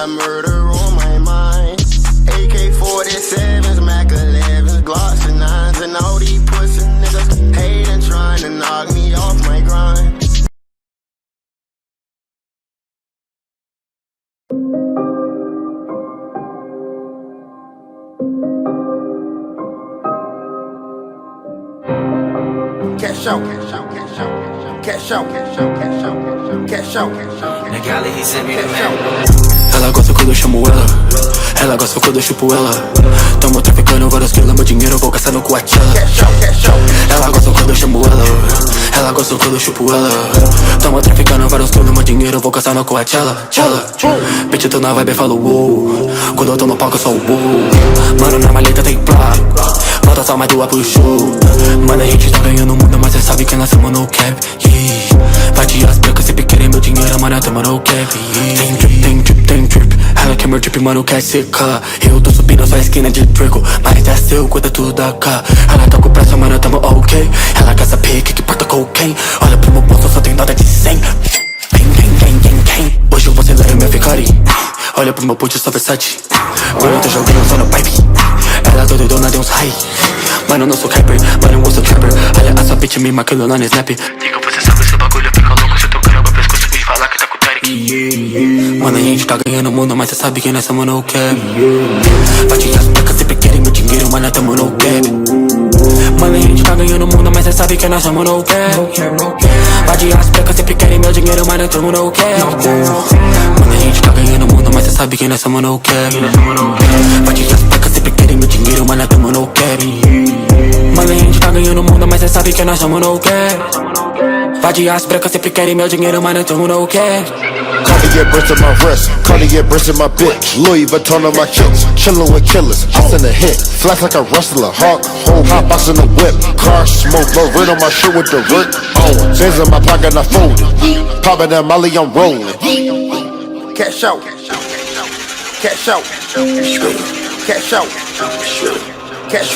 got murder on my mind. AK-47s, Mac 11s, Glocks and 9s, and all these pussy niggas hating, trying to knock me off my grind. Cash out, cash out, cash out, cash out, cash out, cash out, cash out, cash out. Naquela recebe Ela gosta quando eu chamo ela, ela gosta quando eu chupo ela. Tamo traficando vários quilos, meu dinheiro eu vou gastar no Coachella. Ela gosta quando eu chamo ela gosta quando eu chupo ela. Tamo traficando vários quilos, meu dinheiro eu vou gastar no Coachella. Bitch, eu tô na vibe e falo wow. Quando eu tô no palco eu sou wow. Mano, na maleta tem plá, falta só mais duas pro show. Mano, a gente tá ganhando o mundo, mas cê sabe que nós estamos no cap. Vai de as brancas, sempre querem meu dinheiro, mano, tamo no cap. Tem drip, tem drip, tem drip. Ela quer meu drip, mano, quer secar. Eu tô subindo só a esquina de Draco, mas é seu, cuida tudo da cá. Ela tá com pressa, mano, tamo ok. Ela quer saber que porta cocaine. Olha pro meu bolso, só tem nota de 100. Hoje eu vou acelerar meu Ferrari. Olha pro meu pulso, só Versace. Mano, eu tô jogando só no pipe. Ela toda doidona, deu uns high. Mano, eu não sou rapper, mano, eu sou trapper. Olha a sua bitch me marcando lá no Snap. Diga, você sabe esse bagulho, fica louco. Se eu tô caramba, pescoço e falar que tá com Tarek. Mano, a gente tá ganhando o mundo, mas cê sabe que nós somos no cap. Bate as placas, sempre querem meu dinheiro, mano, tamo no cap. Mano, a gente tá ganhando o mundo, mas cê sabe que nós somos no cap. Bate as placas, sempre querem meu dinheiro, mano, tamo no cap. Mano, a gente tá ganhando o mundo, mas cê sabe que nós somos no cap. Bate as placas, sempre querem meu dinheiro, mano, tamo no cap. Mano, a gente tá ganhando o mundo, mas cê sabe que nós somos no cap. Vai de as brancas, sempre querem meu dinheiro, mano, tamo no cap. Cartier bricks in my wrist, Cartier bricks in my bitch, Louis Vuitton on my kicks, chillin' with killers, I send a hit, flash like a wrestler, hawk, whole hot box in the whip, car smoke, low red on my shit with the Rick Owens, bands in my pocket, I fold it, poppin' that Molly, I'm rollin'. Cash out, cash out, cash out, cash out, cash out, cash out.